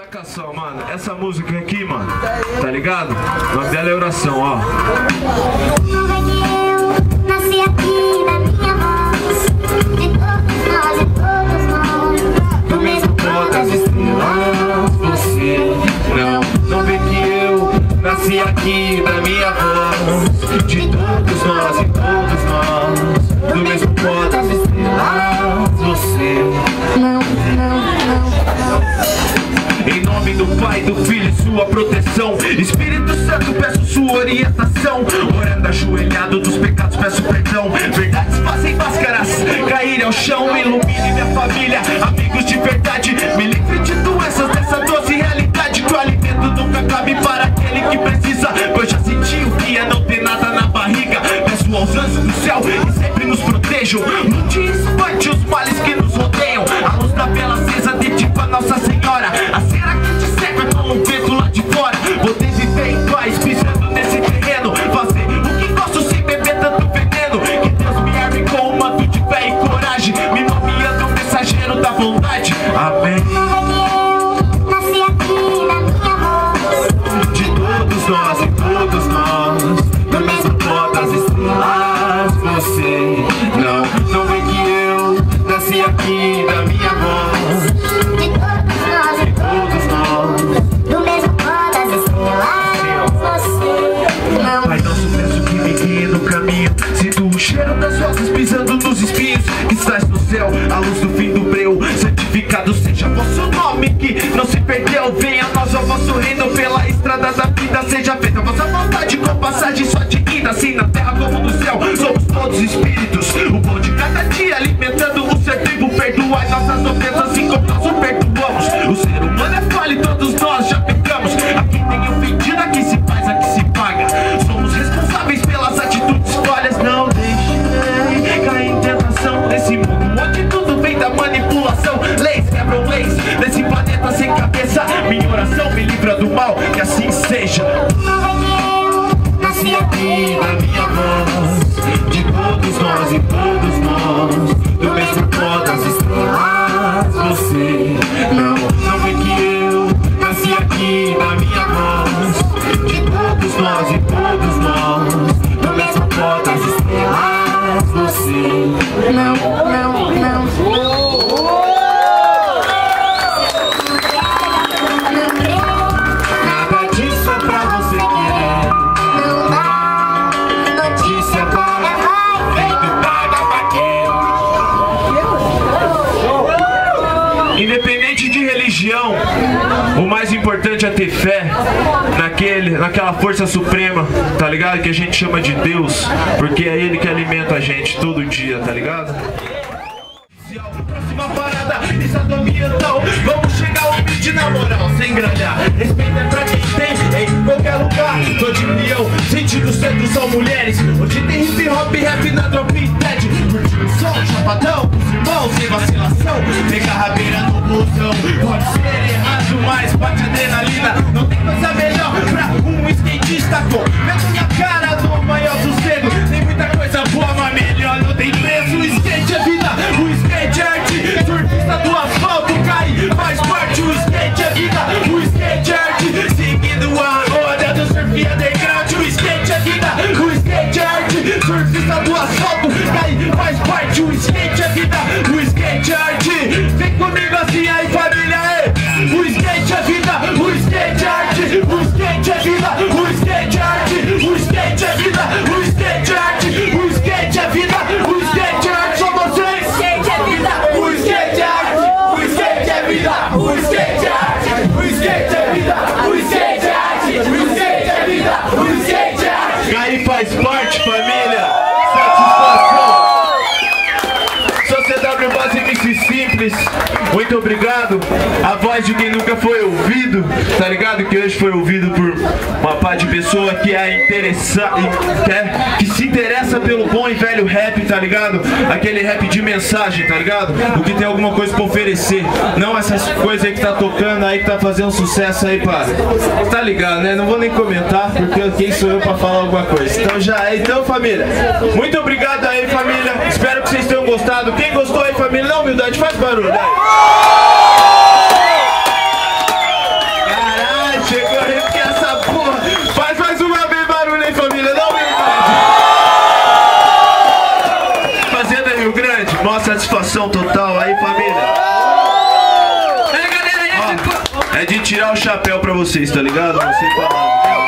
Saca só, mano, essa música aqui, mano, tá ligado? O nome dela é Oração, ó. Não vai que eu nasci aqui na minha voz, de todos nós e todos nós, do mesmo pó das estrelas, você. Não vê que eu nasci aqui na minha voz, de todos nós e todos nós, do mesmo pó das estrelas, você. Não. Em nome do Pai, do Filho e sua proteção, Espírito Santo, peço sua orientação. Orando ajoelhado dos pecados, peço perdão. Verdades fazem máscaras caírem ao chão. Ilumine minha família, amigos de verdade. Me livre de doenças dessa doce realidade. Que o alimento nunca cabe para aquele que precisa. Pois já senti o que é não ter nada na barriga. Peço aos anjos do céu e sempre nos protejam. Mude e espante os males que nos rodeiam. A luz da vela acesa dedico a Nossa Senhora. A cera que te seca com um vento lá de fora. Poder viver em paz pisando nesse terreno. Fazer o que gosto sem beber tanto veneno. Que Deus me arme com um manto de fé e coragem, me nomeando o mensageiro da bondade. Amém. Nasci aqui na minha voz, De todos nós e todos nós, do mesmo pó das estrelas, você. Não vê que eu nasci aqui na minha voz, de todos nós e todos nós, do mesmo pó das estrelas, você. Não. Pai nosso, peço que me guie no caminho. Sinto o cheiro das rosas pisando nos espinhos. Que estás no céu, a luz do fim do breu. Santificado seja vosso nome, que não se perdeu. Venha a nós ao vosso reino, pela estrada da vida seja feita a vossa vontade, com passagem só de ida, assim na terra como no céu. Somos todos espíritos, o pão de cada dia, alimentando o ser vivo. Perdoai nossas ofensas, assim como nós o perdoamos. O ser humano é falho e todos nós já pecamos. Aqui tem ofendido, aqui se faz, aqui se paga. Somos responsáveis pelas atitudes falhas. Não deixei cair em tentação nesse mundo onde tudo vem da manipulação. Leis quebram leis nesse planeta sem cabeça. Minha oração me livra do mal, que assim seja. Nasci aqui Na minha voz, de todos nós e todos nós, do mesmo pó das estrelas, você. Não vê que eu nasci aqui na minha voz, de todos nós e todos nós, do mesmo pó das estrelas, você. não. Nada disso é pra você querer. Não dá notícia para vai. Feito paga pra quem. Independente de religião, o mais importante é ter fé naquela força suprema, tá ligado? Que a gente chama de Deus, porque é Ele que alimenta a gente todo dia, tá ligado? Próxima parada, estado ambiental. Vamos chegar humilde na moral, sem gralhar. Respeito é pra quem tem em qualquer lugar. Tô de peão, sentido centro são mulheres. Hoje tem hip hop, rap na drop e dead. Curtindo o som, chapadão, os irmãos sem vacilação. Pega a rabeira no blusão. Pode ser errado, mas bate adrenalina. Não tem coisa melhor pra um skatista com medo na cara do maior sossego. Tem muita coisa boa, mas melhor não tem preço. O skate é vida, o skate é arte. Surfista do asfalto cai, faz parte. O skate é vida, o skate é arte. Seguindo a roda do surf underground. O skate é vida, o skate é arte. Surfista do asfalto cai, faz parte. O skate é vida, o skate é arte. Vem comigo assim aí, família, aí. O skate é vida, o skate é arte. O skate é vida, o skate é arte. O skate é vida, o skate é arte. O skate é vida, o skate é arte. Só vocês. O skate é vida, O skate é arte, o skate é vida, o skate é arte, o skate é vida, o skate é arte, o skate é vida, o skate é arte. E aí faz parte, família, satisfação. Sociedade Base MC Simples, muito obrigado. A voz de quem nunca foi ouvido, tá ligado? Que hoje foi ouvido por uma pá de pessoa que é que se interessa pelo bom e velho rap, tá ligado? Aquele rap de mensagem, tá ligado? O que tem alguma coisa pra oferecer. Não essas coisas aí que tá tocando aí, que tá fazendo sucesso aí, pá. Tá ligado, né? Não vou nem comentar, porque quem sou eu pra falar alguma coisa. Então família, muito obrigado aí, família. Espero que vocês tenham gostado. Quem gostou aí, família, na humildade, faz barulho aí. Mó satisfação total aí, família. É de tirar o chapéu pra vocês, tá ligado? Não sei falar.